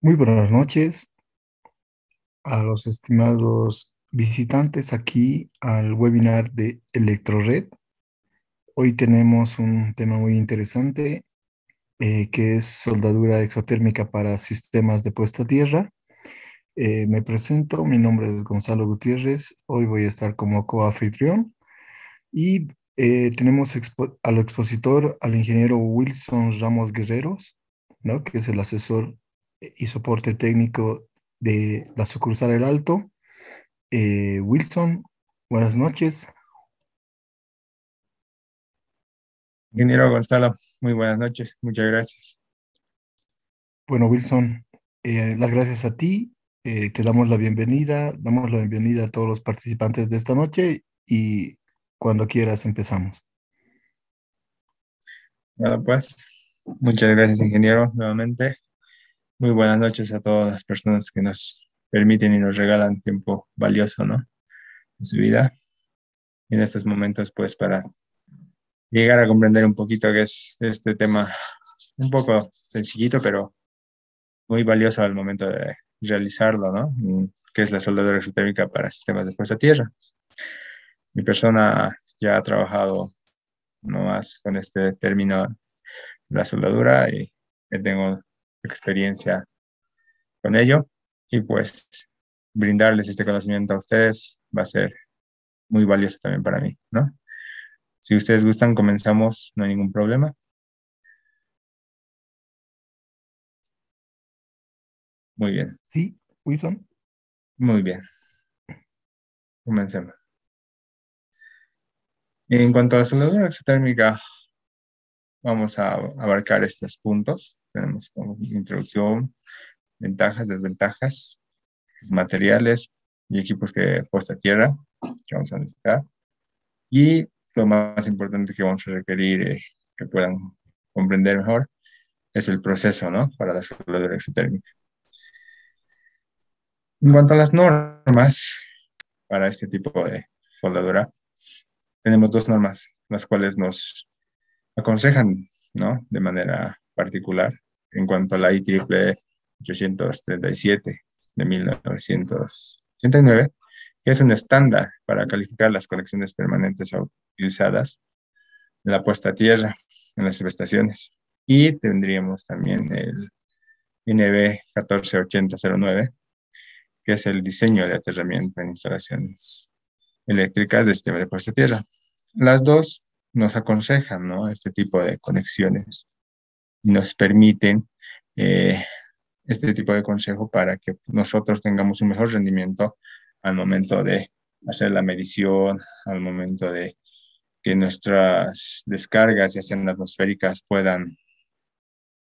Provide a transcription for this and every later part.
Muy buenas noches a los estimados visitantes aquí al webinar de Electrored. Hoy tenemos un tema muy interesante que es soldadura exotérmica para sistemas de puesta a tierra. Me presento, mi nombre es Gonzalo Gutiérrez. Hoy voy a estar como coanfitrión y tenemos al expositor, al ingeniero Wilson Ramos Guerreros, ¿no? Que es el asesor y soporte técnico de la sucursal El Alto. Wilson, buenas noches. Ingeniero Gonzalo, muy buenas noches, muchas gracias. Bueno, Wilson, las gracias a ti. Te damos la bienvenida a todos los participantes de esta noche y cuando quieras empezamos. Bueno, pues, muchas gracias, ingeniero, nuevamente. Muy buenas noches a todas las personas que nos permiten y nos regalan tiempo valioso, ¿no? De su vida. Y en estos momentos, pues, para llegar a comprender un poquito qué es este tema, un poco sencillito, pero muy valioso al momento de realizarlo, ¿no? Que es la soldadura exotérmica para sistemas de puesta a tierra. Mi persona ya ha trabajado no más con este término, la soldadura, y que tengo experiencia con ello. Y pues brindarles este conocimiento a ustedes va a ser muy valioso también para mí, ¿no? Si ustedes gustan, comenzamos, no hay ningún problema. Muy bien, Sí, Wilson. muy bien, comencemos. En cuanto a la soldadura exotérmica, vamos a abarcar estos puntos. Tenemos como introducción, ventajas, desventajas, los materiales y equipos que puesta a tierra que vamos a necesitar. Y lo más importante que vamos a requerir, que puedan comprender mejor, es el proceso, ¿no? Para la soldadura exotérmica. En cuanto a las normas para este tipo de soldadura, tenemos dos normas, las cuales nos aconsejan, ¿no? De manera particular. En cuanto a la IEEE 837 de 1989, que es un estándar para calificar las conexiones permanentes utilizadas en la puesta a tierra, en las subestaciones. Y tendríamos también el INB 148009, que es el diseño de aterramiento en instalaciones eléctricas de sistema de puesta a tierra. Las dos nos aconsejan, ¿no? Este tipo de conexiones y nos permiten eh, este tipo de consejo para que nosotros tengamos un mejor rendimiento al momento de hacer la medición, al momento de que nuestras descargas, ya sean atmosféricas, puedan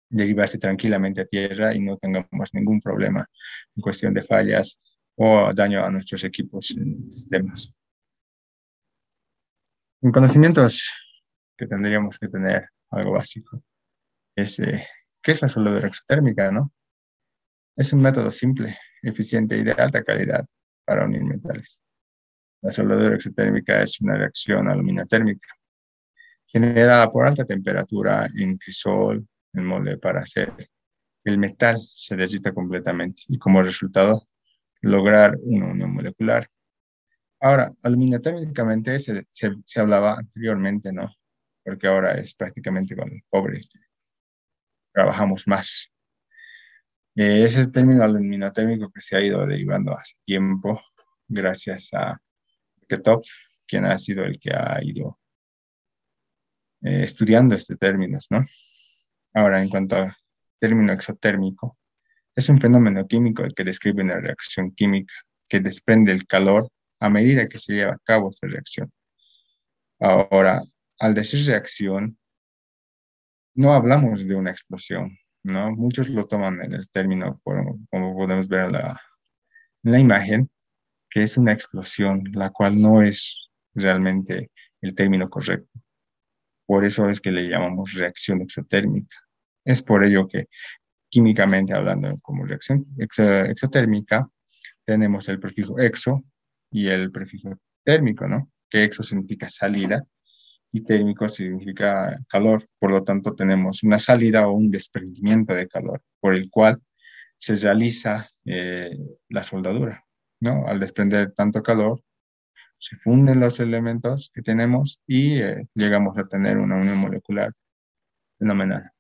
derivarse tranquilamente a tierra y no tengamos ningún problema en cuestión de fallas o daño a nuestros equipos y sistemas. En conocimientos que tendríamos que tener, algo básico, es qué es la soldadura exotérmica, ¿no? Es un método simple, eficiente y de alta calidad para unir metales. La soldadura exotérmica es una reacción aluminotérmica generada por alta temperatura en crisol, en molde para hacer el metal se derrita completamente y como resultado lograr una unión molecular. Ahora, aluminotérmicamente se hablaba anteriormente, ¿no? Porque ahora es prácticamente con el cobre, trabajamos más. Ese término aluminotérmico que se ha ido derivando hace tiempo, gracias a Ketov, quien ha sido el que ha ido estudiando este término, ¿no? Ahora, en cuanto al término exotérmico, es un fenómeno químico el que describe una reacción química que desprende el calor a medida que se lleva a cabo esta reacción. Ahora, al decir reacción, no hablamos de una explosión, ¿no? Muchos lo toman en el término, como podemos ver en la imagen, que es una explosión, la cual no es realmente el término correcto. Por eso es que le llamamos reacción exotérmica. Es por ello que químicamente hablando como reacción exotérmica, tenemos el prefijo exo y el prefijo térmico, ¿no? Que exo significa salida y térmico significa calor. Por lo tanto, tenemos una salida o un desprendimiento de calor, por el cual se realiza la soldadura, ¿no? Al desprender tanto calor, se funden los elementos que tenemos y llegamos a tener una unión molecular fenomenal.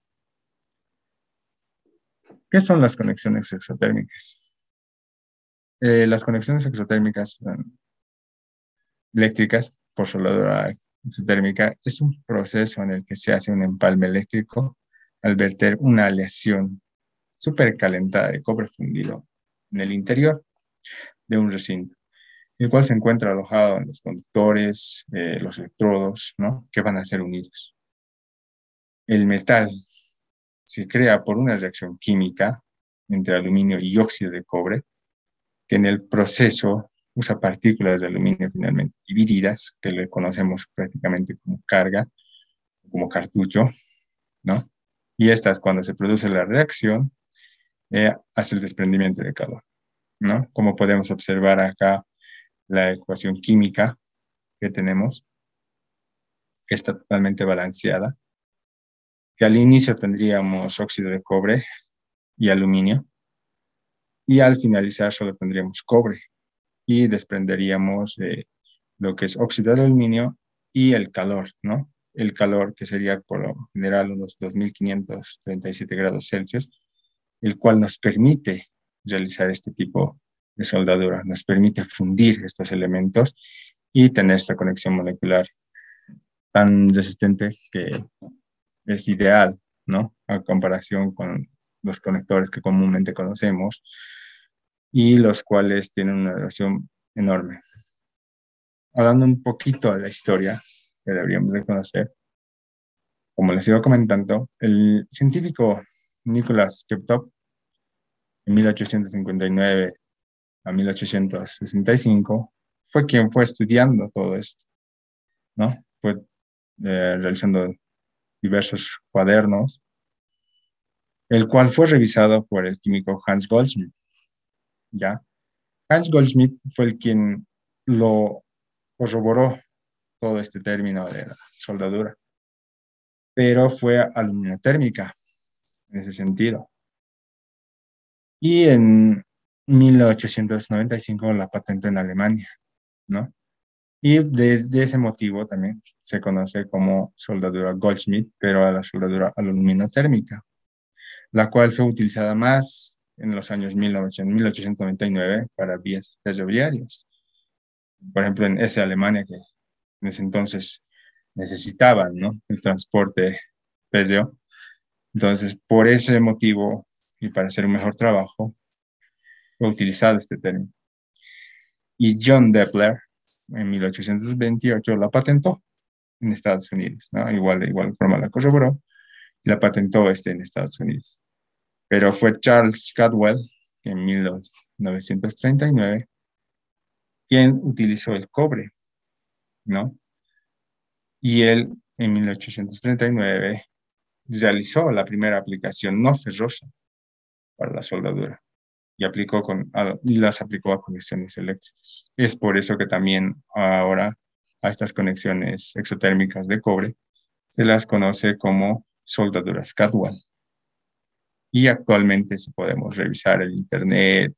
¿Qué son las conexiones exotérmicas? Las conexiones exotérmicas eléctricas por soldadura exotérmica es un proceso en el que se hace un empalme eléctrico al verter una aleación supercalentada de cobre fundido en el interior de un recinto, el cual se encuentra alojado en los conductores, los electrodos, ¿no? Que van a ser unidos. El metal se crea por una reacción química entre aluminio y óxido de cobre, que en el proceso usa partículas de aluminio finalmente divididas, que le conocemos prácticamente como carga, como cartucho, ¿no? Y estas, cuando se produce la reacción, hace el desprendimiento de calor, ¿no? Como podemos observar acá, la ecuación química que tenemos, que está totalmente balanceada, que al inicio tendríamos óxido de cobre y aluminio, y al finalizar solo tendríamos cobre, y desprenderíamos lo que es óxido de aluminio y el calor, ¿no? El calor que sería por lo general unos 2537 grados Celsius, el cual nos permite realizar este tipo de soldadura, nos permite fundir estos elementos y tener esta conexión molecular tan resistente que es ideal, ¿no? A comparación con los conectores que comúnmente conocemos y los cuales tienen una duración enorme. Hablando un poquito de la historia que deberíamos de conocer, como les iba comentando, el científico Nicholas Kirchhoff en 1859 a 1865 fue quien fue estudiando todo esto, ¿no? Fue realizando diversos cuadernos, el cual fue revisado por el químico Hans Goldschmidt, ¿ya? Hans Goldschmidt fue el quien lo corroboró todo este término de la soldadura, pero fue aluminotérmica en ese sentido. Y en 1895 la patentó en Alemania, ¿no? Y de ese motivo también se conoce como soldadura Goldschmidt, pero a la soldadura aluminotérmica, la cual fue utilizada más en los años 1899 para vías ferroviarias. Por ejemplo, en esa Alemania que en ese entonces necesitaban, ¿no? El transporte pesado. Entonces, por ese motivo y para hacer un mejor trabajo, fue utilizado este término. Y John Doppler, en 1828, la patentó en Estados Unidos, ¿no? De igual forma la corroboró y la patentó en Estados Unidos. Pero fue Charles Cadwell, en 1939, quien utilizó el cobre, ¿no? Y él, en 1839, realizó la primera aplicación no ferrosa para la soldadura y las aplicó a conexiones eléctricas. Es por eso que también ahora a estas conexiones exotérmicas de cobre se las conoce como soldaduras Cadwell. Y actualmente, si podemos revisar el internet,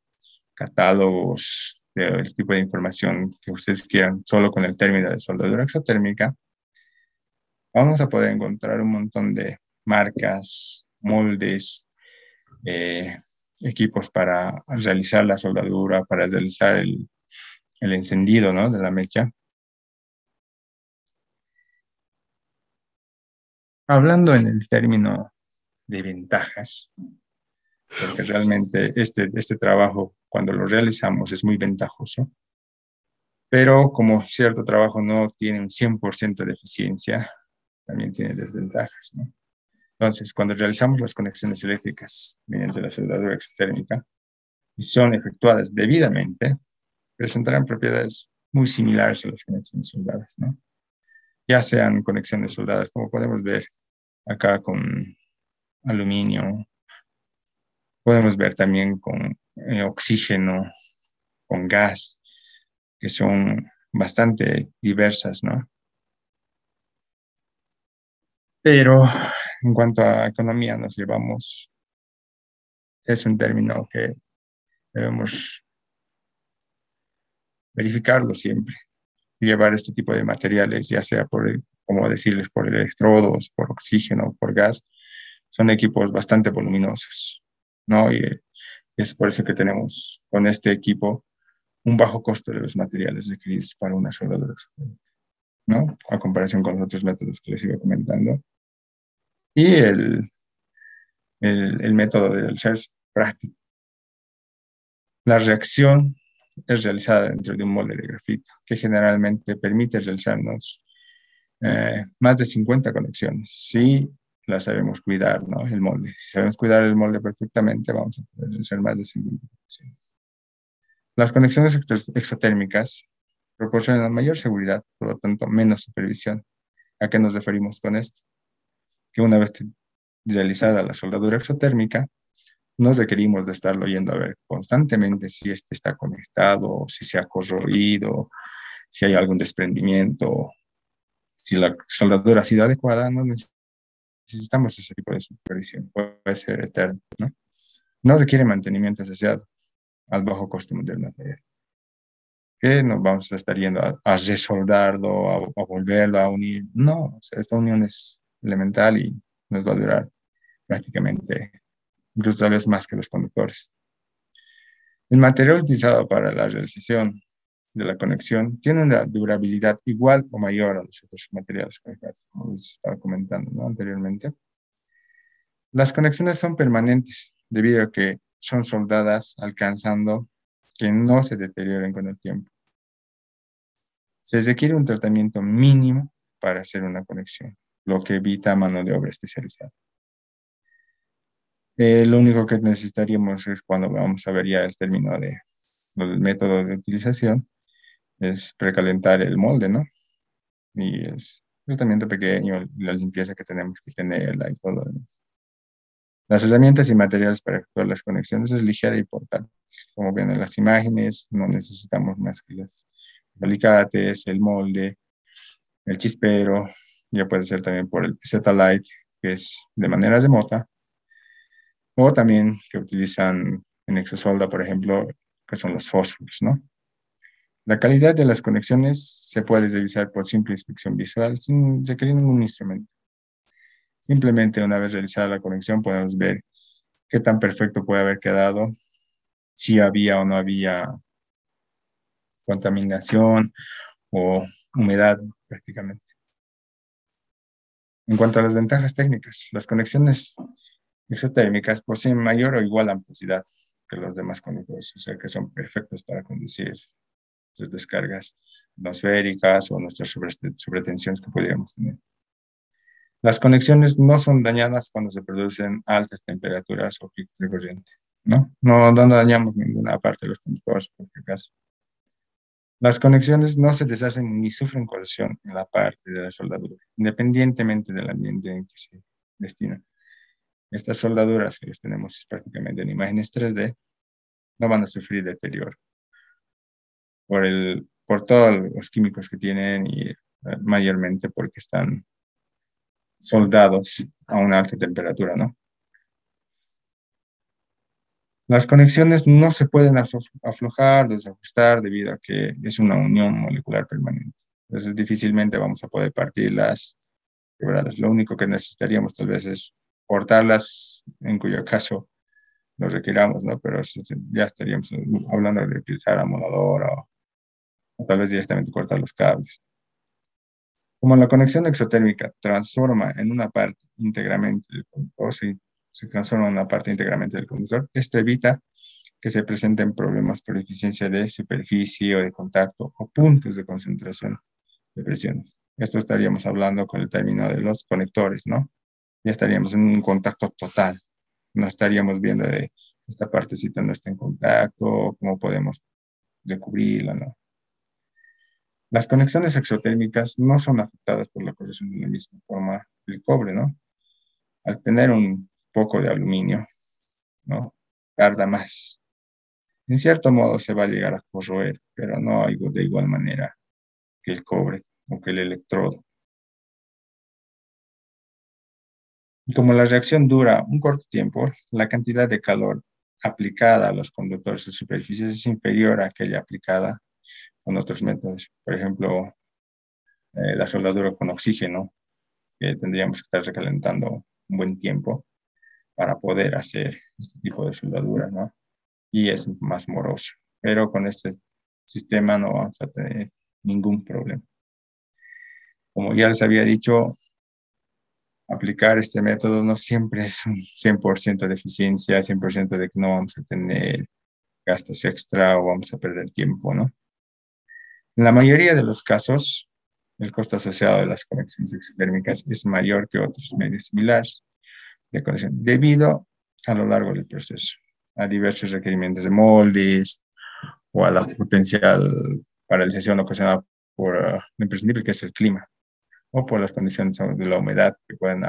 catálogos, el tipo de información que ustedes quieran, solo con el término de soldadura exotérmica, vamos a poder encontrar un montón de marcas, moldes, eh, equipos para realizar la soldadura, para realizar el encendido, ¿no? De la mecha. Hablando en el término de ventajas, porque realmente este trabajo, cuando lo realizamos, es muy ventajoso, pero como cierto trabajo no tiene un 100% de eficiencia, también tiene desventajas, ¿no? Entonces, cuando realizamos las conexiones eléctricas mediante la soldadura exotérmica y son efectuadas debidamente, presentarán propiedades muy similares a las conexiones soldadas, ¿no? Ya sean conexiones soldadas, como podemos ver acá con aluminio, podemos ver también con oxígeno, con gas, que son bastante diversas, ¿no? Pero en cuanto a economía, nos llevamos es un término que debemos verificarlo siempre. Llevar este tipo de materiales, ya sea como decirles, por electrodos, por oxígeno, por gas, son equipos bastante voluminosos, ¿no? Y es por eso que tenemos con este equipo un bajo costo de los materiales requeridos para una soldadura, ¿no? A comparación con los otros métodos que les iba comentando. Y el método del CERS práctico. La reacción es realizada dentro de un molde de grafito, que generalmente permite realizarnos más de 50 conexiones. Si las sabemos cuidar, ¿no? El molde. Si sabemos cuidar el molde perfectamente, vamos a poder realizar más de 50 conexiones. Las conexiones exotérmicas proporcionan mayor seguridad, por lo tanto, menos supervisión. ¿A qué nos referimos con esto? Que una vez realizada la soldadura exotérmica, no requerimos de estarlo yendo a ver constantemente si este está conectado, si se ha corroído, si hay algún desprendimiento, si la soldadura ha sido adecuada, no necesitamos ese tipo de supervisión, puede ser eterno, ¿no? No requiere mantenimiento asociado al bajo coste del material. Que nos vamos a estar yendo a resoldarlo, a volverlo a unir. No, o sea, esta unión es elemental y nos va a durar prácticamente, incluso tal vez más que los conductores. El material utilizado para la realización de la conexión tiene una durabilidad igual o mayor a los otros materiales conectados, como les estaba comentando, ¿no? Anteriormente. Las conexiones son permanentes debido a que son soldadas alcanzando que no se deterioren con el tiempo. Se requiere un tratamiento mínimo para hacer una conexión, lo que evita mano de obra especializada. Lo único que necesitaríamos es cuando vamos a ver ya el término del método de utilización, es precalentar el molde, ¿no? Y es un tratamiento pequeño, la limpieza que tenemos que tenerla y todo lo demás. Las herramientas y materiales para efectuar las conexiones es ligera y portátil. Como ven en las imágenes, no necesitamos más que los alicates, el molde, el chispero, ya puede ser también por el Z-Lite, que es de manera remota, o también que utilizan en Exosolda, por ejemplo, que son los fósforos, ¿no? La calidad de las conexiones se puede revisar por simple inspección visual sin requerir ningún instrumento. Simplemente una vez realizada la conexión podemos ver qué tan perfecto puede haber quedado, si había o no había contaminación o humedad prácticamente. En cuanto a las ventajas técnicas, las conexiones exotérmicas poseen mayor o igual amplicidad que los demás conectores, o sea que son perfectos para conducir sus descargas atmosféricas o nuestras sobretensiones que podríamos tener. Las conexiones no son dañadas cuando se producen altas temperaturas o picos de corriente, ¿no? No dañamos ninguna parte de los conductores, por si acaso. Las conexiones no se deshacen ni sufren corrosión en la parte de la soldadura, independientemente del ambiente en que se destinan. Estas soldaduras que los tenemos prácticamente en imágenes 3D no van a sufrir deterioro por todos los químicos que tienen y mayormente porque están soldados a una alta temperatura, ¿no? Las conexiones no se pueden aflojar, desajustar debido a que es una unión molecular permanente. Entonces difícilmente vamos a poder partirlas, quebrarlas. Lo único que necesitaríamos tal vez es cortarlas, en cuyo caso lo requiramos, ¿no? Pero ya estaríamos hablando de utilizar amolador o tal vez directamente cortar los cables. Como la conexión exotérmica transforma en una parte íntegramente del conductor, se transforma en una parte íntegramente del conductor, esto evita que se presenten problemas por eficiencia de superficie o de contacto o puntos de concentración de presiones. Esto estaríamos hablando con el término de los conectores, ¿no? Ya estaríamos en un contacto total. No estaríamos viendo de esta partecita no está en contacto, cómo podemos recubrirla, ¿no? Las conexiones exotérmicas no son afectadas por la corrosión de la misma forma que el cobre, ¿no? Al tener un poco de aluminio, ¿no? Tarda más. En cierto modo se va a llegar a corroer, pero no de igual manera que el cobre o que el electrodo. Y como la reacción dura un corto tiempo, la cantidad de calor aplicada a los conductores o superficies es inferior a aquella aplicada con otros métodos. Por ejemplo, la soldadura con oxígeno, que tendríamos que estar recalentando un buen tiempo para poder hacer este tipo de soldadura, ¿no? Y es más moroso. Pero con este sistema no vamos a tener ningún problema. Como ya les había dicho, aplicar este método no siempre es un 100% de eficiencia, 100% de que no vamos a tener gastos extra o vamos a perder tiempo, ¿no? En la mayoría de los casos, el costo asociado de las conexiones exotérmicas es mayor que otros medios similares de conexión, debido a lo largo del proceso, a diversos requerimientos de moldes o a la potencial paralización ocasionada por lo imprescindible que es el clima o por las condiciones de la humedad que pueden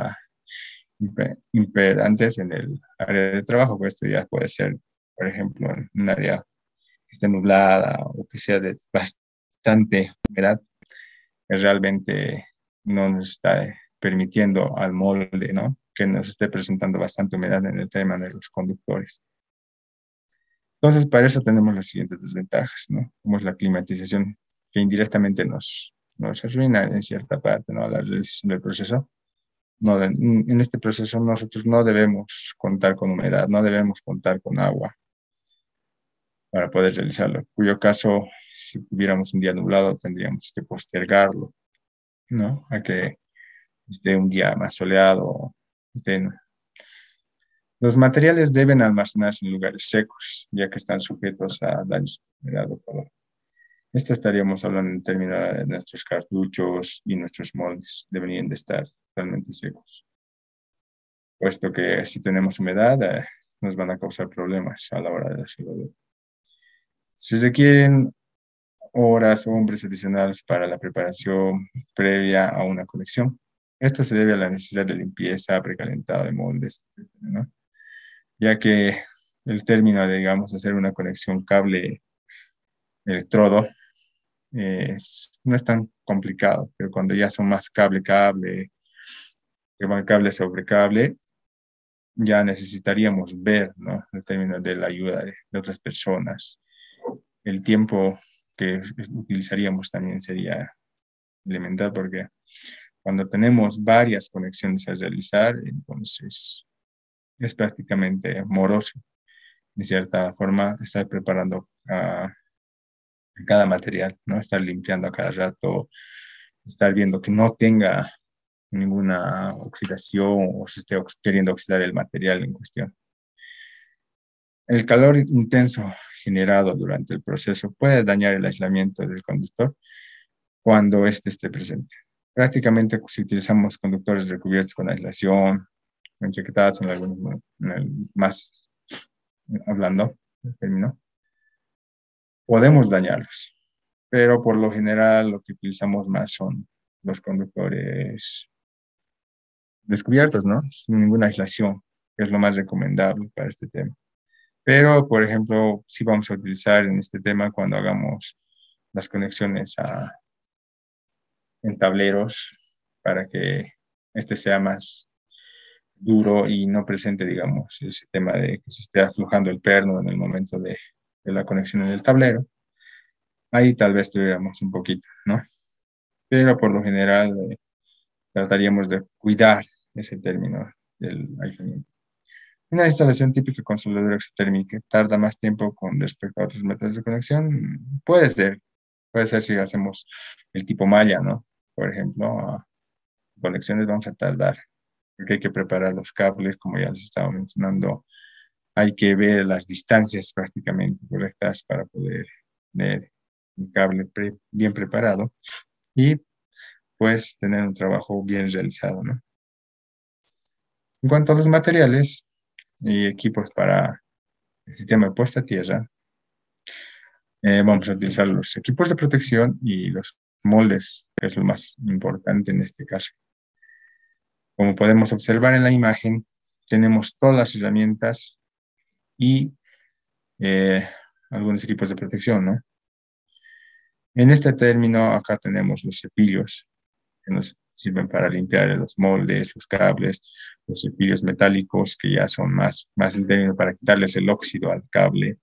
imperantes en el área de trabajo, pues esto ya puede ser, por ejemplo, en un área que esté nublada o que sea de bastante humedad, que realmente no nos está permitiendo al molde, ¿no? Que nos esté presentando bastante humedad en el tema de los conductores. Entonces, para eso tenemos las siguientes desventajas, ¿no? Como es la climatización, que indirectamente nos arruina en cierta parte, ¿no? La realización del proceso. No, en este proceso nosotros no debemos contar con humedad, no debemos contar con agua para poder realizarlo, en cuyo caso, si tuviéramos un día nublado, tendríamos que postergarlo, ¿no? A que esté un día más soleado. Los materiales deben almacenarse en lugares secos, ya que están sujetos a daños de humedad o calor. Esto estaríamos hablando en términos de nuestros cartuchos y nuestros moldes. Deberían de estar totalmente secos, puesto que si tenemos humedad, nos van a causar problemas a la hora de la soldadura. Se requieren horas o hombres adicionales para la preparación previa a una conexión. Esto se debe a la necesidad de limpieza, precalentado de moldes, etcétera, ¿no? Ya que el término de, digamos, hacer una conexión cable-electrodo no es tan complicado, pero cuando ya son más cable-cable, que van cable sobre cable, ya necesitaríamos ver, ¿no? El término de la ayuda de otras personas. El tiempo que utilizaríamos también sería elemental porque cuando tenemos varias conexiones a realizar, entonces es prácticamente moroso, de cierta forma, estar preparando cada material, ¿no? Estar limpiando a cada rato, estar viendo que no tenga ninguna oxidación o se esté queriendo oxidar el material en cuestión. El calor intenso generado durante el proceso puede dañar el aislamiento del conductor cuando éste esté presente. Prácticamente, si utilizamos conductores recubiertos con aislación, enchaquetados en algunos más hablando del término, podemos dañarlos. Pero por lo general lo que utilizamos más son los conductores descubiertos, ¿no? Sin ninguna aislación, que es lo más recomendable para este tema. Pero, por ejemplo, sí vamos a utilizar en este tema cuando hagamos las conexiones en tableros para que este sea más duro y no presente, digamos, ese tema de que se esté aflojando el perno en el momento de la conexión en el tablero. Ahí tal vez tuviéramos un poquito, ¿no? Pero por lo general trataríamos de cuidar ese término del aislamiento. Una instalación típica con soldadura exotérmica tarda más tiempo con respecto a otros métodos de conexión. Puede ser si hacemos el tipo malla, ¿no? Por ejemplo, conexiones vamos a tardar, porque hay que preparar los cables, como ya les estaba mencionando, hay que ver las distancias prácticamente correctas para poder tener un cable bien preparado y pues tener un trabajo bien realizado, ¿no? En cuanto a los materiales y equipos para el sistema de puesta a tierra, vamos a utilizar los equipos de protección y los moldes, que es lo más importante en este caso. Como podemos observar en la imagen, tenemos todas las herramientas y algunos equipos de protección, ¿no? En este término, acá tenemos los cepillos que nos sirven para limpiar los moldes, los cables, los cepillos metálicos, que ya son más el término para quitarles el óxido al cable.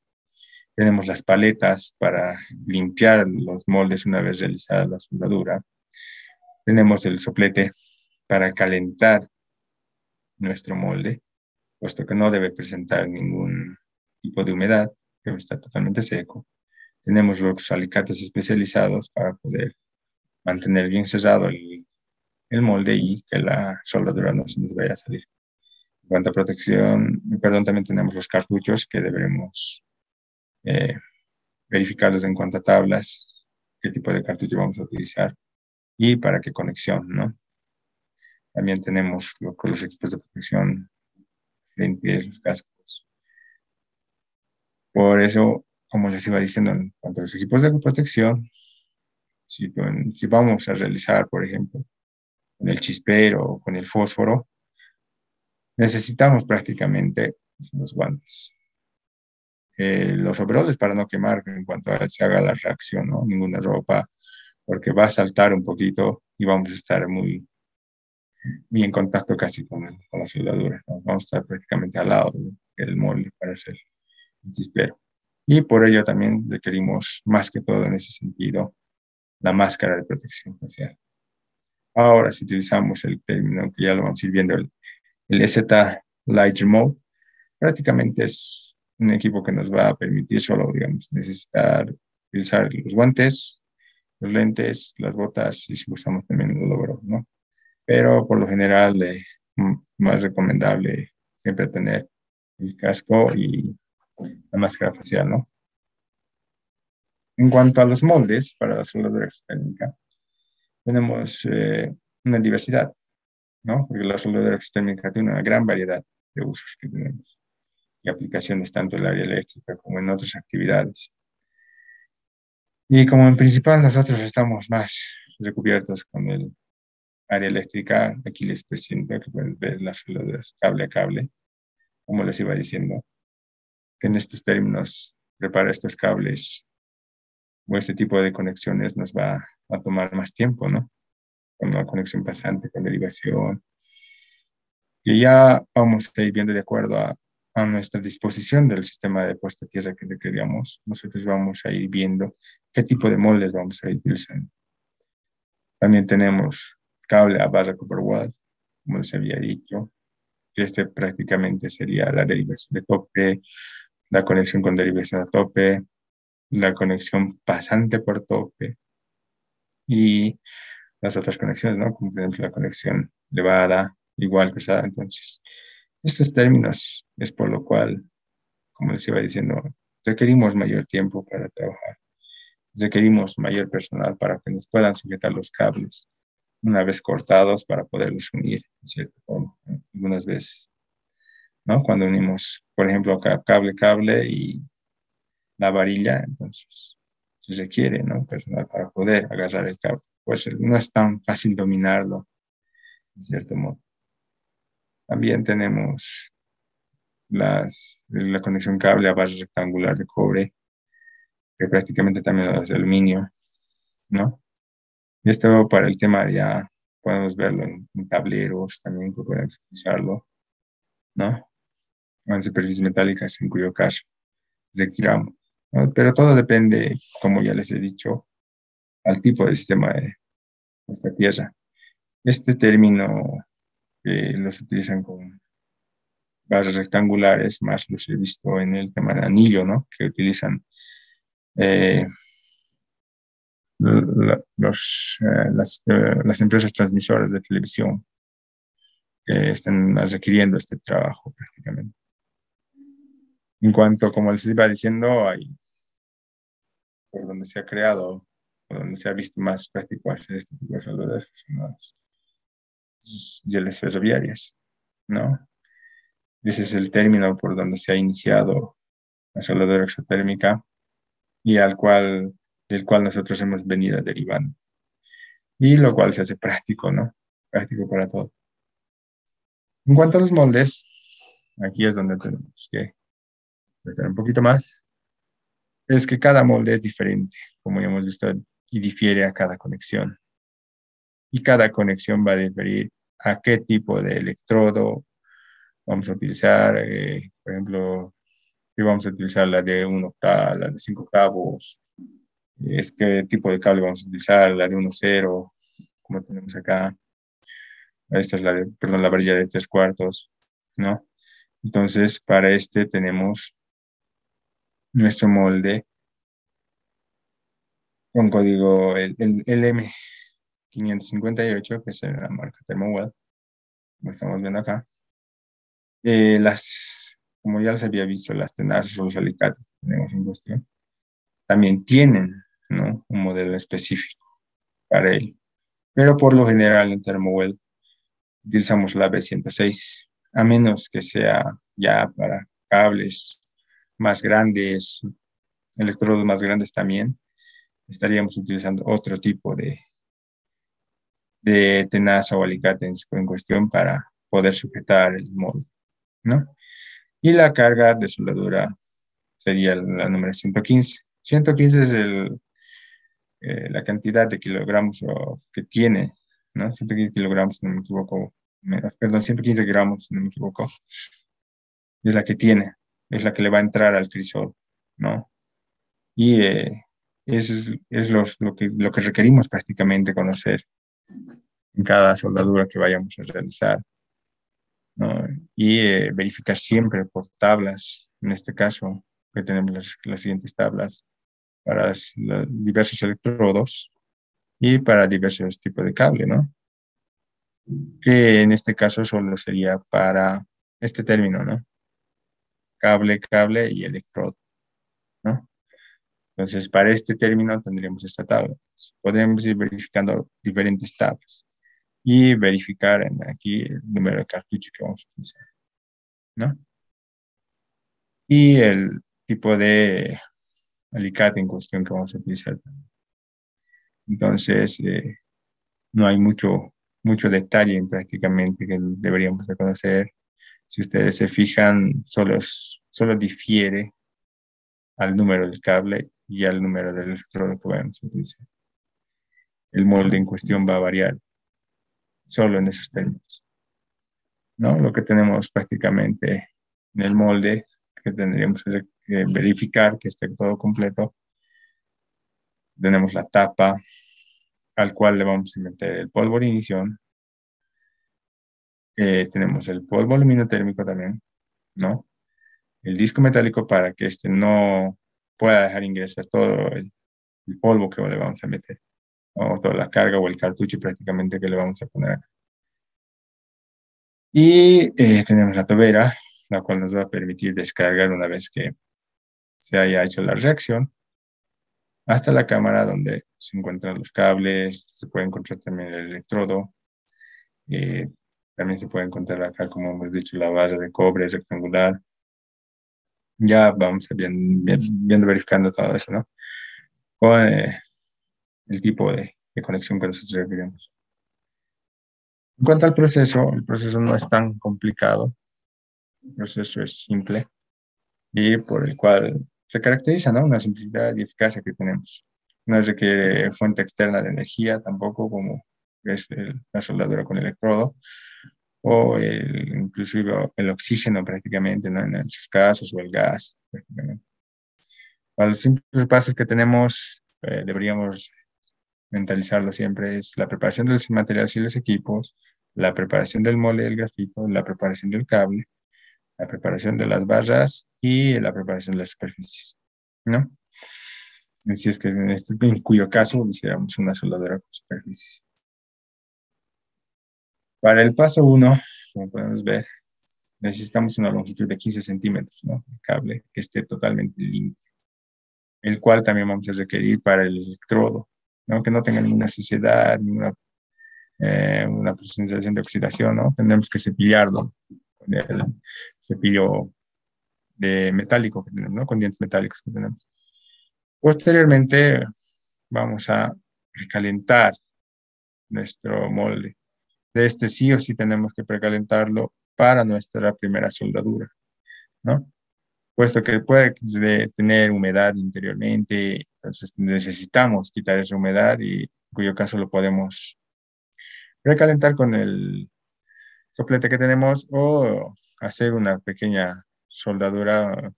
Tenemos las paletas para limpiar los moldes una vez realizada la soldadura. Tenemos el soplete para calentar nuestro molde, puesto que no debe presentar ningún tipo de humedad, debe estar totalmente seco. Tenemos los alicates especializados para poder mantener bien cerrado el molde y que la soldadura no se nos vaya a salir. En cuanto a protección, perdón, también tenemos los cartuchos que deberemos eh, verificarlos en cuanto a tablas, qué tipo de cartucho vamos a utilizar y para qué conexión, ¿no? También tenemos los equipos de protección, lentes, los cascos. Por eso, como les iba diciendo, en cuanto a los equipos de protección, si vamos a realizar, por ejemplo, con el chispero o con el fósforo, necesitamos prácticamente los guantes. Los overoles para no quemar en cuanto a se haga la reacción, ¿no? Ninguna ropa, porque va a saltar un poquito y vamos a estar muy en contacto casi con la soldadura, ¿no? Vamos a estar prácticamente al lado del molde para hacer el chispero. Y por ello también requerimos, más que todo en ese sentido, la máscara de protección facial. Ahora, si utilizamos el término que ya lo vamos a ir viendo, el EZ Light Remote, prácticamente es un equipo que nos va a permitir solo, digamos, necesitar utilizar los guantes, los lentes, las botas y si usamos también el logro, ¿no? Pero por lo general, más recomendable siempre tener el casco y la máscara facial, ¿no? En cuanto a los moldes para la soldadura exotérmica, tenemos una diversidad, ¿no? Porque la soldadura exotérmica tiene una gran variedad de usos que tenemos y aplicaciones tanto en el área eléctrica como en otras actividades. Y como en principal nosotros estamos más recubiertos con el área eléctrica, aquí les presento que pueden ver las soldaduras cable a cable, como les iba diciendo, que en estos términos preparar estos cables o este tipo de conexiones nos va a tomar más tiempo, ¿no? Con la conexión pasante, con derivación. Y ya vamos a ir viendo de acuerdo a nuestra disposición del sistema de puesta a tierra que requeríamos. Nosotros vamos a ir viendo qué tipo de moldes vamos a ir utilizando. También tenemos cable a barra copper wall, como les había dicho, que este prácticamente sería la derivación de tope, la conexión con derivación a tope, la conexión pasante por tope y las otras conexiones, ¿no? Como por ejemplo la conexión elevada, igual cruzada. Entonces, estos términos es por lo cual, como les iba diciendo, requerimos mayor tiempo para trabajar, requerimos mayor personal para que nos puedan sujetar los cables una vez cortados para poderlos unir, de cierta forma, algunas veces, ¿no? Cuando unimos, por ejemplo, cable y la varilla, entonces se requiere, ¿no? Personal para poder agarrar el cable. Pues no es tan fácil dominarlo, de cierto modo. También tenemos la conexión cable a base rectangular de cobre, que prácticamente también lo es de aluminio, ¿no? Y esto para el tema ya podemos verlo en tableros también que podemos utilizarlo, ¿no? O en superficies metálicas, en cuyo caso requiramos, ¿no? Pero todo depende, como ya les he dicho, al tipo de sistema de nuestra tierra. Este término los utilizan con bases rectangulares, más los he visto en el tema de anillo, ¿no? Que utilizan eh, las empresas transmisoras de televisión que están requiriendo este trabajo prácticamente. En cuanto, como les iba diciendo, hay por donde se ha creado, por donde se ha visto más práctico hacer este tipo de soldaduras, que son las rieles ferroviarias, ¿no? Ese es el término por donde se ha iniciado la soldadura exotérmica y del cual nosotros hemos venido derivando. Y lo cual se hace práctico, ¿no? Práctico para todo. En cuanto a los moldes, aquí es donde tenemos que prestar un poquito más. Es que cada molde es diferente, como ya hemos visto, y difiere a cada conexión. Y cada conexión va a diferir a qué tipo de electrodo Vamos a utilizar, por ejemplo, si vamos a utilizar la de 1 octavo, la de 5 octavos, es qué tipo de cable vamos a utilizar, la de 1,0, como tenemos acá. Esta es la de, perdón, la varilla de 3 cuartos, ¿no? Entonces, para este tenemos nuestro molde con código el M558, que es la marca Thermowell, como estamos viendo acá. Como ya les había visto, las tenazas o los alicates que tenemos en cuestión, también tienen, ¿no?, un modelo específico para ello. Pero por lo general en Thermowell utilizamos la B106, a menos que sea ya para cables más grandes, electrodos más grandes también, estaríamos utilizando otro tipo de tenaza o alicate en cuestión para poder sujetar el molde, ¿no? Y la carga de soldadura sería la número 115. 115 es la cantidad de kilogramos que tiene, ¿no? 115 kilogramos, si no me equivoco, perdón, 115 gramos, si no me equivoco, es la que tiene, es la que le va a entrar al crisol, ¿no? Y es lo que requerimos prácticamente conocer en cada soldadura que vayamos a realizar, ¿no? Y verificar siempre por tablas, en este caso, que tenemos las siguientes tablas para los diversos electrodos y para diversos tipos de cable, ¿no? Que en este caso solo sería para este término, ¿no? Cable, cable y electrodo, ¿no? Entonces, para este término tendríamos esta tabla. Podemos ir verificando diferentes tablas y verificar aquí el número de cartucho que vamos a utilizar, ¿no? Y el tipo de alicate en cuestión que vamos a utilizar. Entonces, no hay mucho detalle en prácticamente que deberíamos de conocer. Si ustedes se fijan, solo difiere al número del cable y al número del electrodo que vamos a utilizar. El molde en cuestión va a variar solo en esos términos, ¿no? Lo que tenemos prácticamente en el molde, que tendríamos que verificar que esté todo completo. Tenemos la tapa al cual le vamos a meter el polvo de ignición. Tenemos el polvo aluminio-térmico también, ¿no? El disco metálico para que este no pueda dejar ingresar todo el polvo que le vamos a meter, o toda la carga o el cartucho prácticamente que le vamos a poner acá. Y tenemos la tobera, la cual nos va a permitir descargar una vez que se haya hecho la reacción, hasta la cámara donde se encuentran los cables, se puede encontrar también el electrodo, eh, también se puede encontrar acá, como hemos dicho, la base de cobre rectangular. Ya vamos viendo, verificando todo eso, ¿no? Con el tipo de conexión que nosotros requerimos. En cuanto al proceso, el proceso no es tan complicado, el proceso es simple y por el cual se caracteriza, ¿no?, una simplicidad y eficacia que tenemos. No requiere fuente externa de energía tampoco, como es la soldadura con electrodo, o inclusive el oxígeno prácticamente, ¿no?, en esos casos, o el gas prácticamente. Para los simples pasos que tenemos, deberíamos mentalizarlo siempre, es la preparación de los materiales y los equipos, la preparación del molde del grafito, la preparación del cable, la preparación de las barras y la preparación de las superficies, ¿no? Así es que en cuyo caso hiciéramos una soldadura con superficies. Para el paso 1, como podemos ver, necesitamos una longitud de 15 centímetros, ¿no?, de cable que esté totalmente limpio, el cual también vamos a requerir para el electrodo, ¿no?, que no tenga ninguna suciedad, ninguna una presentación de oxidación, ¿no? Tendremos que cepillarlo con el cepillo de metálico que tenemos, ¿no?, con dientes metálicos que tenemos. Posteriormente vamos a recalentar nuestro molde. De este sí o sí tenemos que precalentarlo para nuestra primera soldadura, ¿no? Puesto que puede tener humedad interiormente, entonces necesitamos quitar esa humedad y en cuyo caso lo podemos recalentar con el soplete que tenemos o hacer una pequeña soldadura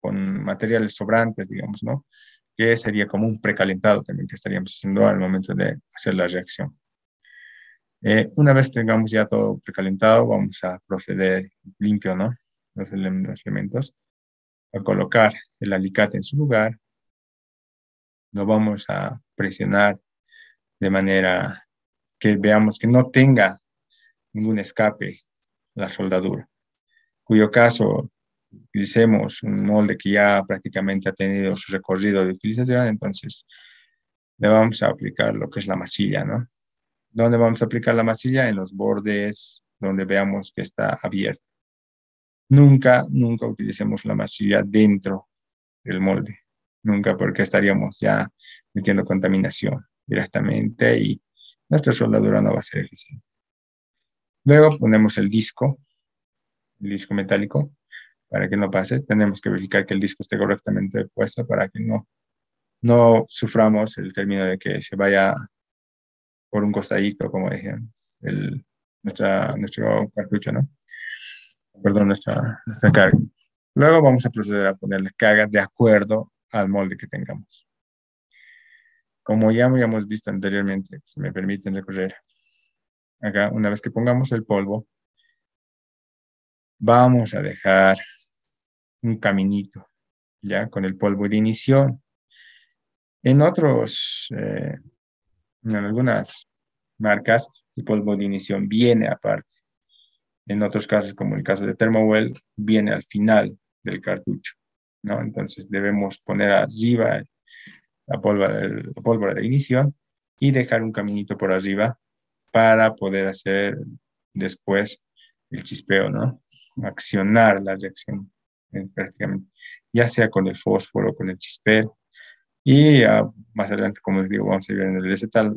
con materiales sobrantes, digamos, ¿no? Que sería como un precalentado también que estaríamos haciendo al momento de hacer la reacción. Una vez tengamos ya todo precalentado, vamos a proceder limpio, ¿no? Los elementos, a colocar el alicate en su lugar. Lo vamos a presionar de manera que veamos que no tenga ningún escape la soldadura, cuyo caso utilicemos un molde que ya prácticamente ha tenido su recorrido de utilización, entonces le vamos a aplicar lo que es la masilla, ¿no? ¿Dónde vamos a aplicar la masilla? En los bordes donde veamos que está abierto. Nunca utilicemos la masilla dentro del molde. Nunca, porque estaríamos ya metiendo contaminación directamente y nuestra soldadura no va a ser eficiente. Luego ponemos el disco metálico, para que no pase. Tenemos que verificar que el disco esté correctamente puesto para que no suframos el término de que se vaya por un costadito, como decíamos, nuestro cartucho, ¿no? Perdón, nuestra carga. Luego vamos a proceder a poner la carga de acuerdo al molde que tengamos. Como ya habíamos visto anteriormente, si me permiten recorrer acá, una vez que pongamos el polvo, vamos a dejar un caminito, ya con el polvo de inicio. En en algunas marcas, el polvo de inición viene aparte. En otros casos, como el caso de Thermowell, viene al final del cartucho, ¿no? Entonces debemos poner arriba la pólvora de inicio y dejar un caminito por arriba para poder hacer después el chispeo, ¿no? Accionar la reacción prácticamente, ya sea con el fósforo, con el chispero. Y más adelante, como les digo, vamos a ver en el Digital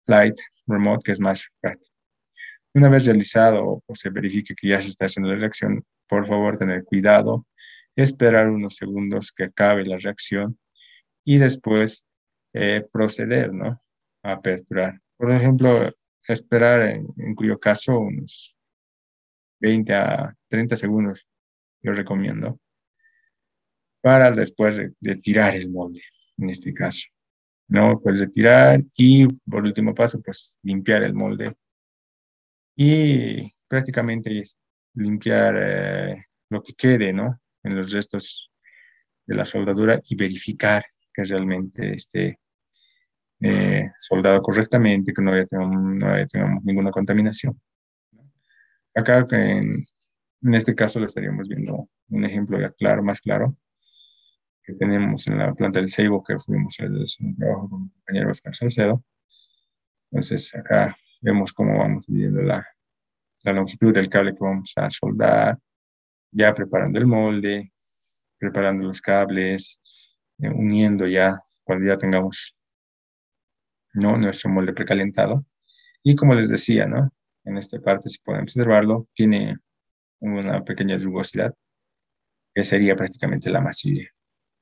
Light Remote, que es más práctico. Una vez realizado o se verifique que ya se está haciendo la reacción, por favor, tener cuidado, esperar unos segundos que acabe la reacción y después proceder, ¿no? A aperturar. Por ejemplo, esperar en cuyo caso unos 20 a 30 segundos, yo recomiendo, para después de tirar el molde, en este caso. ¿No? Pues retirar y por último paso, pues limpiar el molde y prácticamente es limpiar lo que quede, ¿no? En los restos de la soldadura y verificar que realmente esté soldado correctamente, que no tengamos ninguna contaminación. Acá en este caso lo estaríamos viendo un ejemplo ya claro, más claro, que tenemos en la planta del Seibo, que fuimos a hacer un trabajo con mi compañero Oscar Salcedo. Entonces acá vemos cómo vamos midiendo la longitud del cable que vamos a soldar, ya preparando el molde, preparando los cables, uniendo ya cuando ya tengamos, ¿no? Nuestro molde precalentado. Y como les decía, ¿no? En esta parte, si pueden observarlo, tiene una pequeña rugosidad, que sería prácticamente la masilla,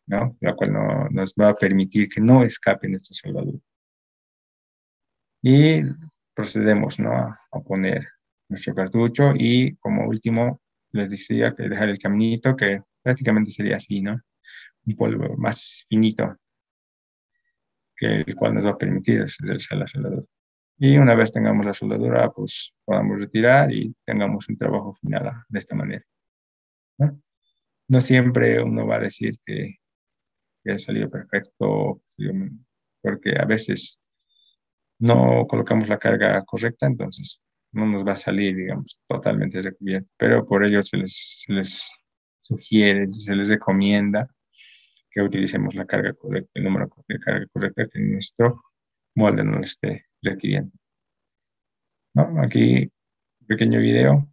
¿no? La cual nos va a permitir que no escape nuestra soldadura. Y procedemos, ¿no? A poner nuestro cartucho y como último les decía que dejar el caminito que prácticamente sería así, ¿no? Un polvo más finito que el cual nos va a permitir hacer la soldadura. Y una vez tengamos la soldadura, pues podamos retirar y tengamos un trabajo final de esta manera, ¿no? No siempre uno va a decir que ha salido perfecto, porque a veces no colocamos la carga correcta, entonces no nos va a salir, digamos, totalmente recubierto. Pero por ello se les sugiere, se les recomienda que utilicemos la carga correcta, el número de carga correcta que nuestro molde nos esté requiriendo, ¿no? Aquí, un pequeño video.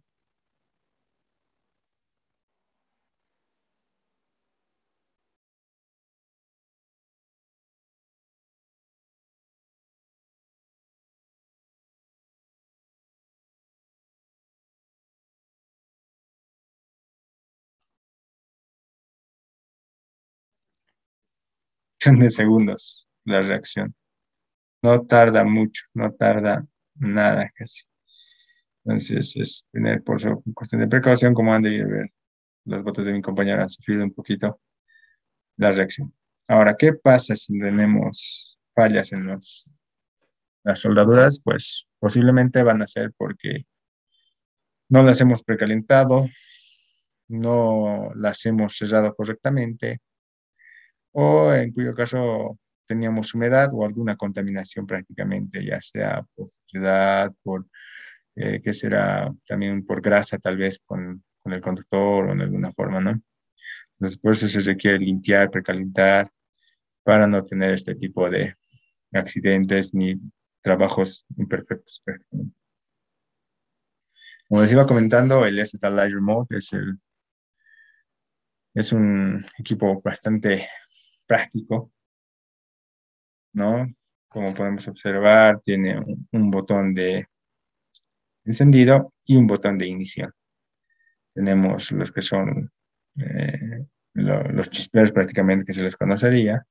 De segundos la reacción. No tarda mucho, no tarda nada casi. Entonces, es tener por su cuestión de precaución, como han de ver, las botas de mi compañera han sufrido un poquito la reacción. Ahora, ¿qué pasa si tenemos fallas en las soldaduras? Pues posiblemente van a ser porque no las hemos precalentado, no las hemos cerrado correctamente, o en cuyo caso teníamos humedad o alguna contaminación prácticamente, ya sea por suciedad, por, ¿qué será? También por grasa tal vez con el conductor o de alguna forma, ¿no? Entonces, por eso se requiere limpiar, precalentar, para no tener este tipo de accidentes ni trabajos imperfectos. Como les iba comentando, el SLI Remote es un equipo bastante práctico, ¿no? Como podemos observar, tiene un botón de encendido y un botón de ignición. Tenemos los que son los chisperos prácticamente que se les conocería.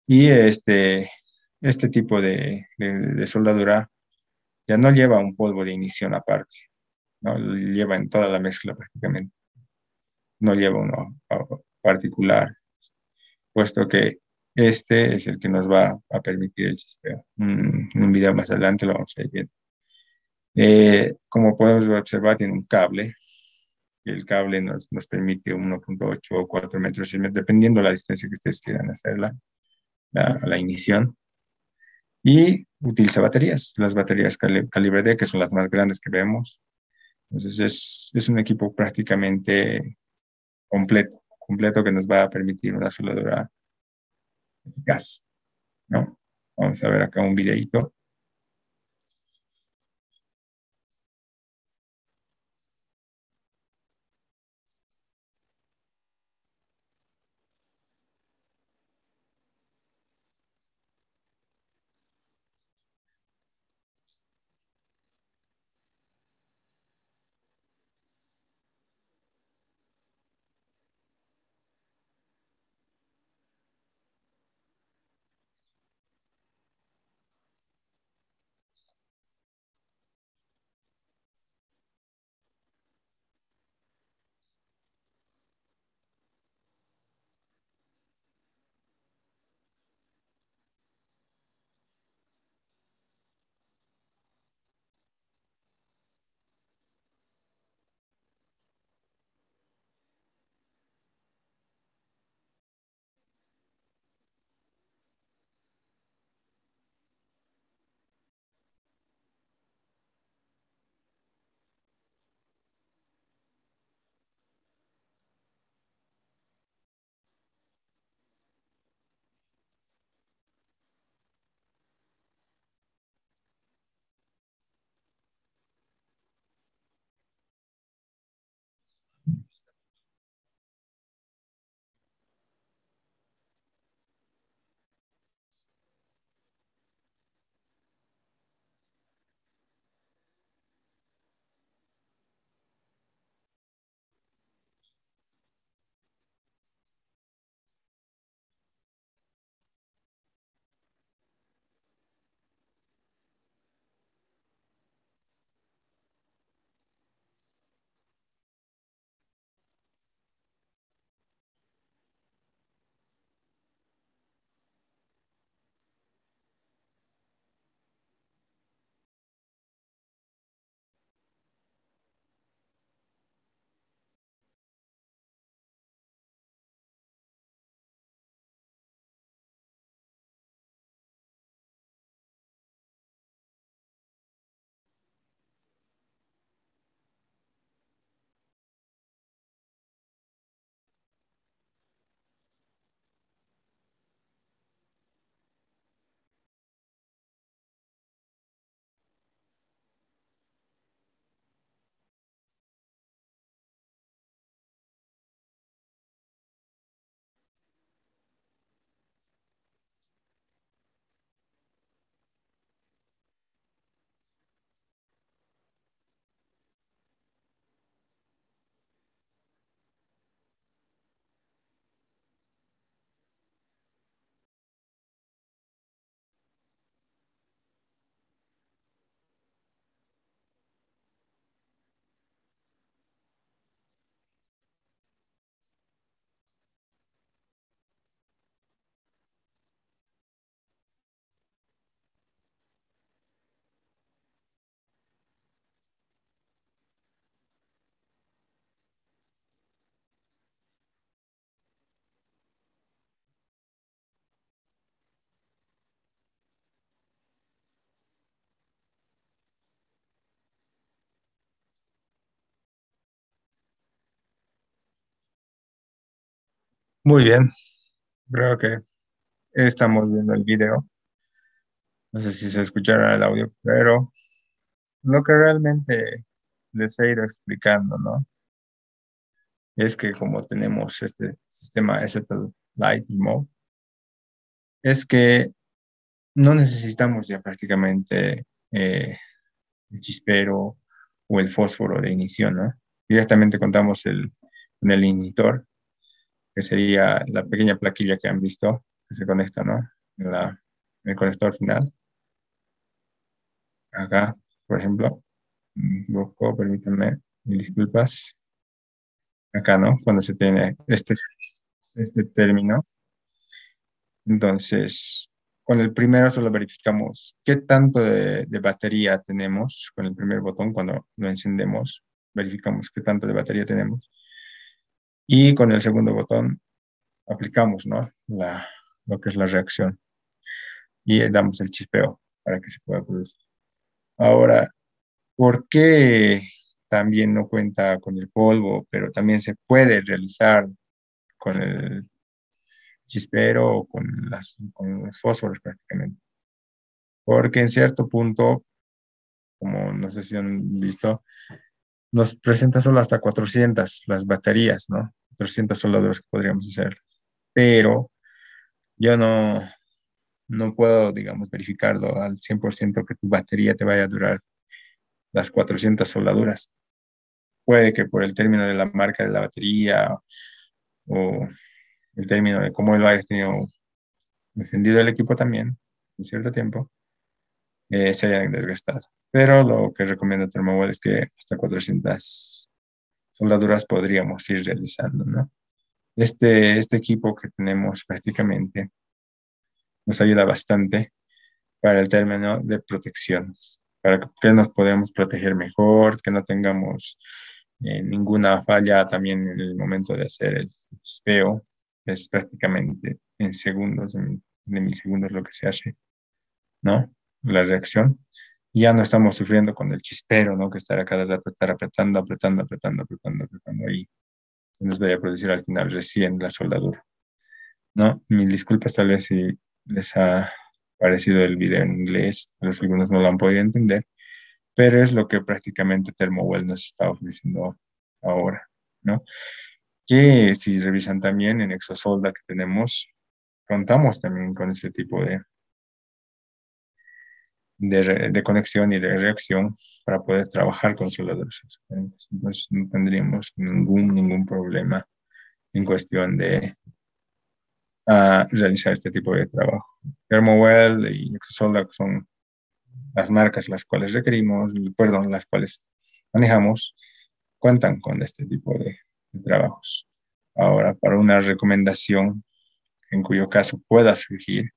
Y este tipo de soldadura ya no lleva un polvo de ignición aparte, ¿no? Lo lleva en toda la mezcla prácticamente. No lleva uno particular, puesto que este es el que nos va a permitir el chispeo. En un video más adelante lo vamos a ir viendo. Como podemos observar, tiene un cable. Y el cable nos permite 1,8 o 4 metros, dependiendo de la distancia que ustedes quieran hacer la ignición. Y utiliza baterías, las baterías calibre D, que son las más grandes que vemos. Entonces es un equipo prácticamente completo que nos va a permitir una soldadura eficaz, ¿no? Vamos a ver acá un videito. Muy bien, creo que estamos viendo el video. No sé si se escuchará el audio, pero lo que realmente les he ido explicando, ¿no? Es que como tenemos este sistema SPL Lite y Mode, es que no necesitamos ya prácticamente el chispero o el fósforo de inicio, ¿no? Directamente contamos con el ignitor, que sería la pequeña plaquilla que han visto, que se conecta, ¿no? En el conector final. Acá, por ejemplo, busco, permítanme, mil disculpas. Acá, ¿no? Cuando se tiene este término. Entonces, con el primero solo verificamos qué tanto de batería tenemos. Con el primer botón, cuando lo encendemos, verificamos qué tanto de batería tenemos. Y con el segundo botón aplicamos, ¿no? Lo que es la reacción y damos el chispeo para que se pueda producir. Ahora, ¿por qué también no cuenta con el polvo, pero también se puede realizar con el chispero o con los fósforos prácticamente? Porque en cierto punto, como no sé si han visto, nos presenta solo hasta 400 las baterías, ¿no? 400 soldados que podríamos hacer. Pero yo no puedo, digamos, verificarlo al 100% que tu batería te vaya a durar las 400 soldaduras. Puede que por el término de la marca de la batería o el término de cómo lo hayas tenido encendido el equipo también, en cierto tiempo, se hayan desgastado. Pero lo que recomiendo Thermowell es que hasta 400 soldaduras podríamos ir realizando, ¿no? Este equipo que tenemos prácticamente nos ayuda bastante para el término de protecciones, para que nos podamos proteger mejor, que no tengamos ninguna falla también en el momento de hacer el chispeo. Es prácticamente en segundos, de milisegundos lo que se hace, ¿no? La reacción. Y ya no estamos sufriendo con el chispero, ¿no? Que estar a cada rato, estar apretando, apretando, apretando, apretando, apretando y se nos vaya a producir al final recién la soldadura, ¿no? Mil disculpas tal vez si les ha parecido el video en inglés, tal vez algunos no lo han podido entender, pero es lo que prácticamente Thermowell nos está ofreciendo ahora, ¿no? Que si revisan también en Exosolda que tenemos, contamos también con ese tipo de conexión y de reacción para poder trabajar con soldadores excelentes. Entonces no tendríamos ningún problema en cuestión de realizar este tipo de trabajo. Thermowell y Exosolda son las marcas las cuales requerimos, perdón, las cuales manejamos, cuentan con este tipo de trabajos. Ahora, para una recomendación en cuyo caso pueda surgir,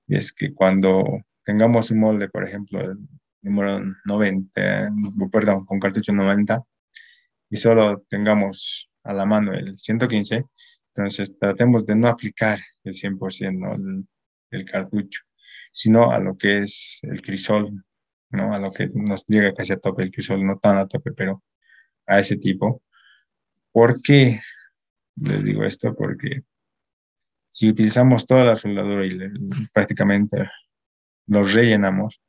es que cuando tengamos un molde, por ejemplo, el número 90, perdón, con cartucho 90, y solo tengamos a la mano el 115, entonces tratemos de no aplicar el 100%, ¿no? el cartucho, sino a lo que es el crisol, ¿no? A lo que nos llega casi a tope el crisol, no tan a tope, pero a ese tipo. ¿Por qué les digo esto? Porque si utilizamos toda la soldadura y prácticamente los rellenamos,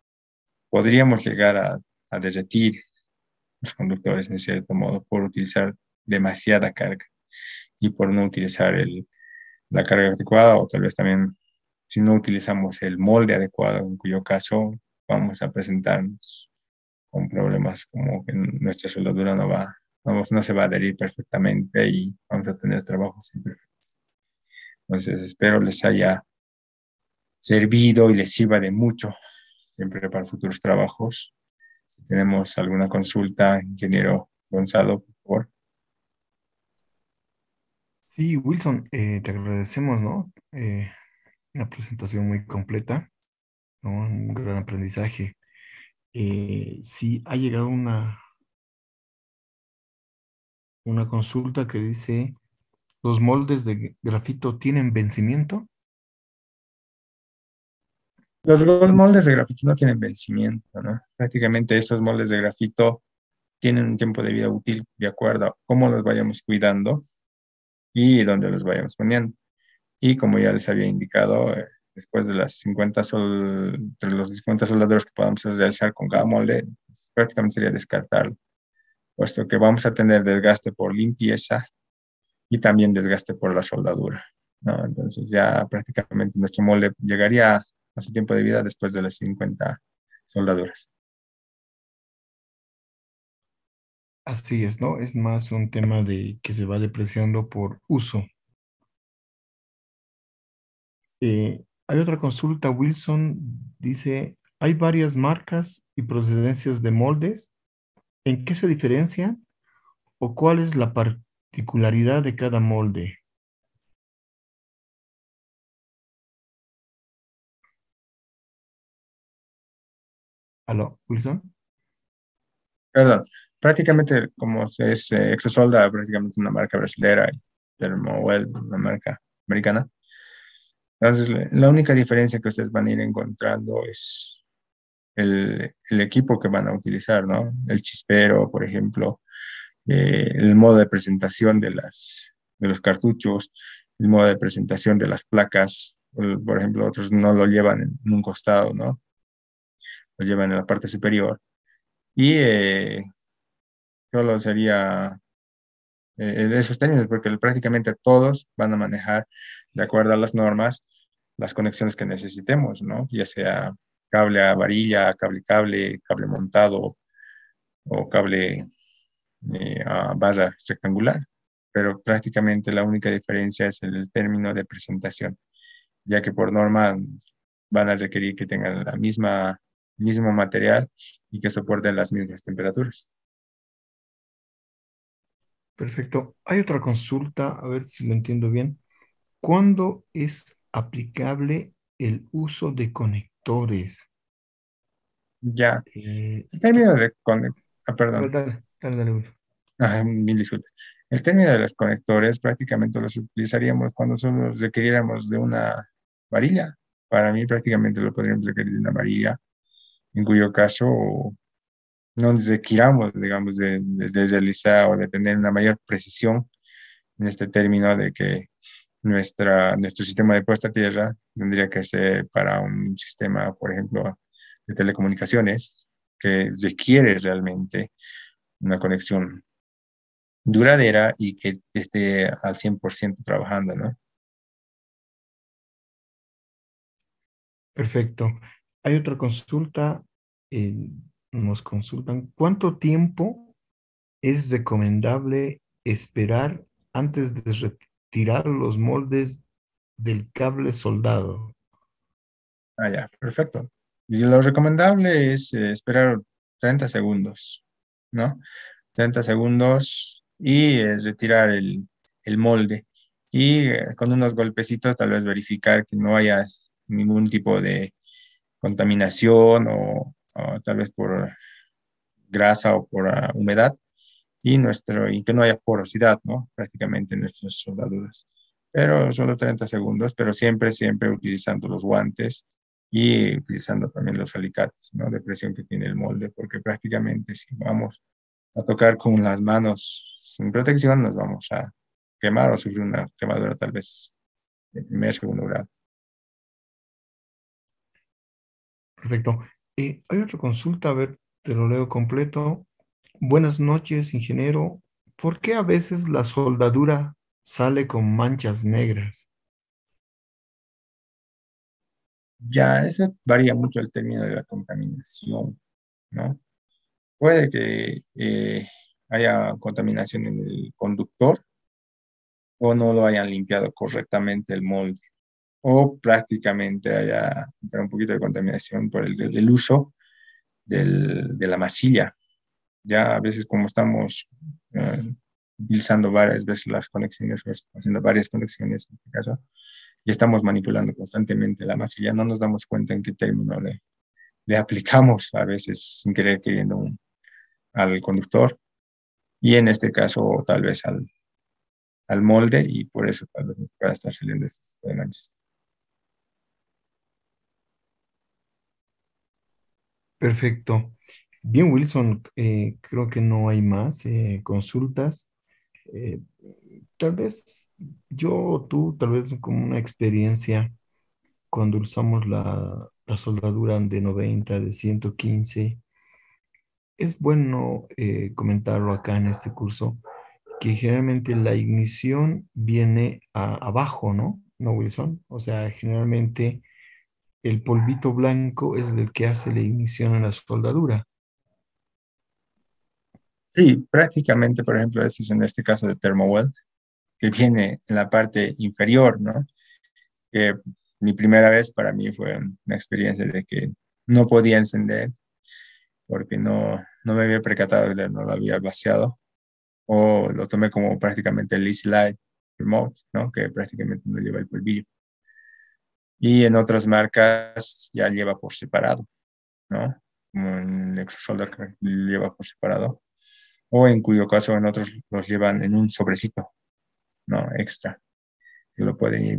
podríamos llegar a derretir los conductores en cierto modo por utilizar demasiada carga y por no utilizar la carga adecuada o tal vez también si no utilizamos el molde adecuado, en cuyo caso vamos a presentarnos con problemas como que nuestra soldadura no se va a adherir perfectamente y vamos a tener trabajos imperfectos. Entonces espero les haya servido y les sirva de mucho siempre para futuros trabajos. Si tenemos alguna consulta, ingeniero Gonzalo, por favor. Sí, Wilson, te agradecemos, ¿no? Una presentación muy completa, ¿no? Un gran aprendizaje. Sí, ha llegado una consulta que dice, ¿los moldes de grafito tienen vencimiento? Los moldes de grafito no tienen vencimiento, ¿no? Prácticamente estos moldes de grafito tienen un tiempo de vida útil de acuerdo a cómo los vayamos cuidando y donde los vayamos poniendo. Y como ya les había indicado, después de entre los 50 soldaderos que podamos realizar con cada molde, pues, prácticamente sería descartarlo, puesto que vamos a tener desgaste por limpieza y también desgaste por la soldadura, ¿no? Entonces ya prácticamente nuestro molde llegaría a su tiempo de vida después de las 50 soldaduras. Así es, ¿no? Es más un tema de que se va depreciando por uso. Hay otra consulta, Wilson dice, hay varias marcas y procedencias de moldes. ¿En qué se diferencian o cuál es la particularidad de cada molde? ¿Aló, Wilson? Perdón, prácticamente como es Exosolda, prácticamente es una marca brasilera y Thermowell, una marca americana. Entonces, la única diferencia que ustedes van a ir encontrando es el equipo que van a utilizar, ¿no? El chispero, por ejemplo, el modo de presentación de los cartuchos, el modo de presentación de las placas. Por ejemplo, otros no lo llevan en un costado, ¿no? Lo llevan en la parte superior. Y solo sería esos términos, porque prácticamente todos van a manejar, de acuerdo a las normas, las conexiones que necesitemos, ¿no? Ya sea cable a varilla, cable, cable montado o cable a barra rectangular. Pero prácticamente la única diferencia es el término de presentación, ya que por norma van a requerir que tengan el mismo material y que soporten las mismas temperaturas. Perfecto. Hay otra consulta, a ver si lo entiendo bien. ¿Cuándo es aplicable el uso de conectores? Ya, Eh, el tú- término de a ver, perdón. dale, dale, dale, Wilson. Mil disculpas. El término de los conectores prácticamente los utilizaríamos cuando solo requiriéramos de una varilla. Para mí prácticamente lo podríamos requerir de una varilla, en cuyo caso no requiramos, digamos, de realizar o de tener una mayor precisión en este término de que nuestro sistema de puesta a tierra tendría que ser para un sistema, por ejemplo, de telecomunicaciones, que requiere realmente una conexión duradera y que esté al 100% trabajando, ¿no? Perfecto. Hay otra consulta. eh, Nos consultan, ¿cuánto tiempo es recomendable esperar antes de retirar los moldes del cable soldado? Ah, ya, perfecto. Y lo recomendable es esperar 30 segundos, ¿no? 30 segundos y retirar el molde. Y con unos golpecitos tal vez verificar que no haya ningún tipo de contaminación o tal vez por grasa o por humedad y que no haya porosidad, ¿no? Prácticamente en nuestras soldaduras. Pero solo 30 segundos, pero siempre, siempre utilizando los guantes y utilizando también los alicates, ¿no? De presión que tiene el molde, porque prácticamente si vamos a tocar con las manos sin protección, nos vamos a quemar o sufrir una quemadura tal vez de primer, segundo grado. Perfecto. Hay otra consulta, a ver, te lo leo completo. Buenas noches, ingeniero. ¿Por qué a veces la soldadura sale con manchas negras? Ya, eso varía mucho el término de la contaminación, ¿no? Puede que haya contaminación en el conductor o no lo hayan limpiado correctamente el molde o prácticamente haya un poquito de contaminación por el uso de la masilla. Ya a veces como estamos utilizando varias veces las conexiones, o haciendo varias conexiones en este caso, y estamos manipulando constantemente la masilla, no nos damos cuenta en qué término le aplicamos a veces sin querer queriendo al conductor y en este caso tal vez al molde y por eso tal vez nos pueda estar saliendo este tipo de manchas. Perfecto. Bien, Wilson, creo que no hay más consultas. Eh, Tal vez yo o tú, tal vez con una experiencia cuando usamos la soldadura de 90 de 115. Es bueno comentarlo acá en este curso, que generalmente la ignición viene abajo, ¿no? ¿No, Wilson? O sea, generalmente el polvito blanco es el que hace la ignición en la soldadura. Sí, prácticamente, por ejemplo, este es en este caso de Thermowell, que viene en la parte inferior, ¿no? Que mi primera vez para mí fue una experiencia de que no podía encender porque no me había percatado de que no lo había vaciado o lo tomé como prácticamente el Easy Light Remote, ¿no? Que prácticamente no lleva el polvillo. Y en otras marcas ya lleva por separado, ¿no? Como en Exosolar que lleva por separado. O en cuyo caso en otros los llevan en un sobrecito, ¿no? Extra. Que lo pueden ir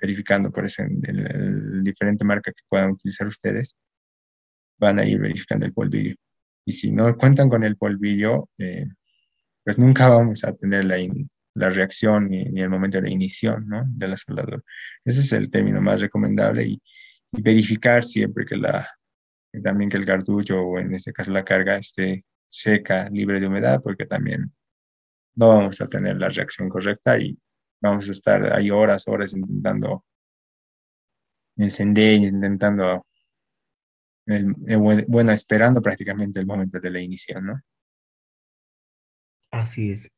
verificando por eso en el diferente marca que puedan utilizar ustedes, van a ir verificando el polvillo. Y si no cuentan con el polvillo, pues nunca vamos a tener la reacción ni el momento de ignición, ¿no? De la soldadura. Ese es el término más recomendable y verificar siempre que también que el cartucho o en este caso la carga esté seca, libre de humedad, porque también no vamos a tener la reacción correcta y vamos a estar ahí horas intentando encender, intentando, bueno, esperando prácticamente el momento de la ignición, ¿no? Así es.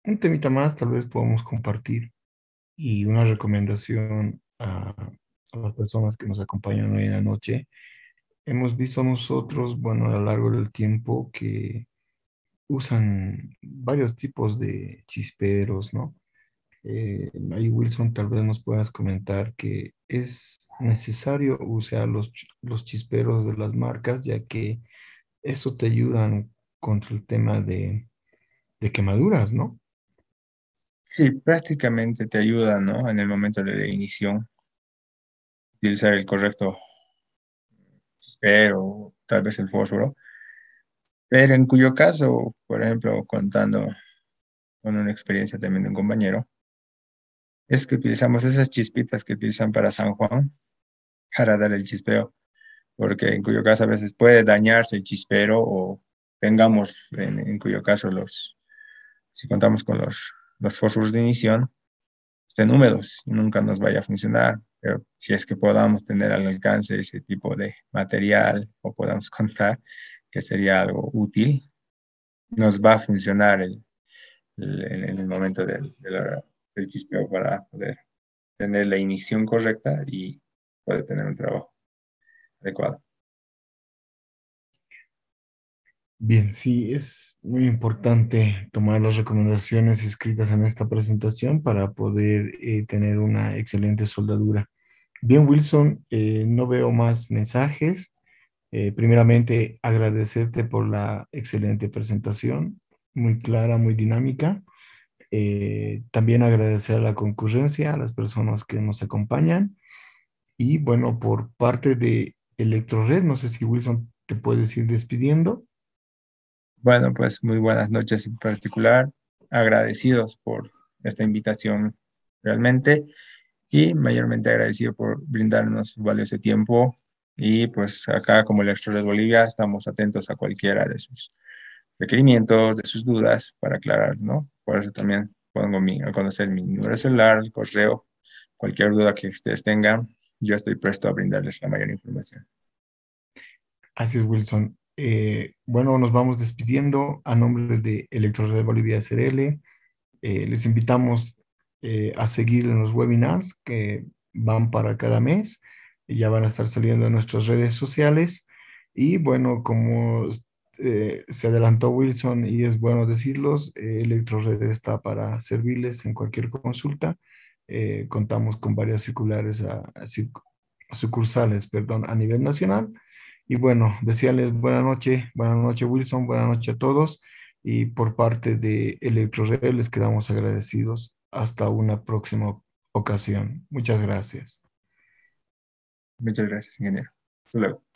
Un temita más tal vez podemos compartir y una recomendación a las personas que nos acompañan hoy en la noche. Hemos visto nosotros, bueno, a lo largo del tiempo que usan varios tipos de chisperos, ¿no? Ahí Wilson, tal vez nos puedas comentar que es necesario usar los chisperos de las marcas, ya que eso te ayudan contra el tema de quemaduras, ¿no? Sí, prácticamente te ayuda, ¿no? En el momento de la ignición, utilizar el correcto chispero, tal vez el fósforo, pero en cuyo caso, por ejemplo, contando con una experiencia también de un compañero, es que utilizamos esas chispitas que utilizan para San Juan para dar el chispeo, porque en cuyo caso a veces puede dañarse el chispero o tengamos, en cuyo caso si contamos con los fósforos de ignición, estén húmedos y nunca nos vaya a funcionar. Pero si es que podamos tener al alcance ese tipo de material o podamos contar que sería algo útil, nos va a funcionar en el momento del chispeo para poder tener la ignición correcta y poder tener un trabajo adecuado. Bien, sí, es muy importante tomar las recomendaciones escritas en esta presentación para poder tener una excelente soldadura. Bien, Wilson, no veo más mensajes. Primeramente, agradecerte por la excelente presentación, muy clara, muy dinámica. También agradecer a la concurrencia, a las personas que nos acompañan. Y bueno, por parte de Electrored, no sé si Wilson te puedes ir despidiendo. Bueno, pues muy buenas noches en particular. Agradecidos por esta invitación realmente y mayormente agradecido por brindarnos su valioso tiempo. Y pues acá como Electro de Bolivia estamos atentos a cualquiera de sus requerimientos, de sus dudas para aclarar, ¿no? Por eso también pongo a conocer mi número celular, el correo, cualquier duda que ustedes tengan, yo estoy presto a brindarles la mayor información. Así es, Wilson. Bueno, nos vamos despidiendo a nombre de Electrored Bolivia SRL. Les invitamos a seguir en los webinars que van para cada mes. Y ya van a estar saliendo en nuestras redes sociales. Y bueno, como se adelantó Wilson y es bueno decirlos, Electrored está para servirles en cualquier consulta. Contamos con varias circulares sucursales, perdón, a nivel nacional. Y bueno, desearles buenas noches Wilson, buenas noches a todos. Y por parte de Electrored les quedamos agradecidos. Hasta una próxima ocasión. Muchas gracias. Muchas gracias, ingeniero. Hasta luego.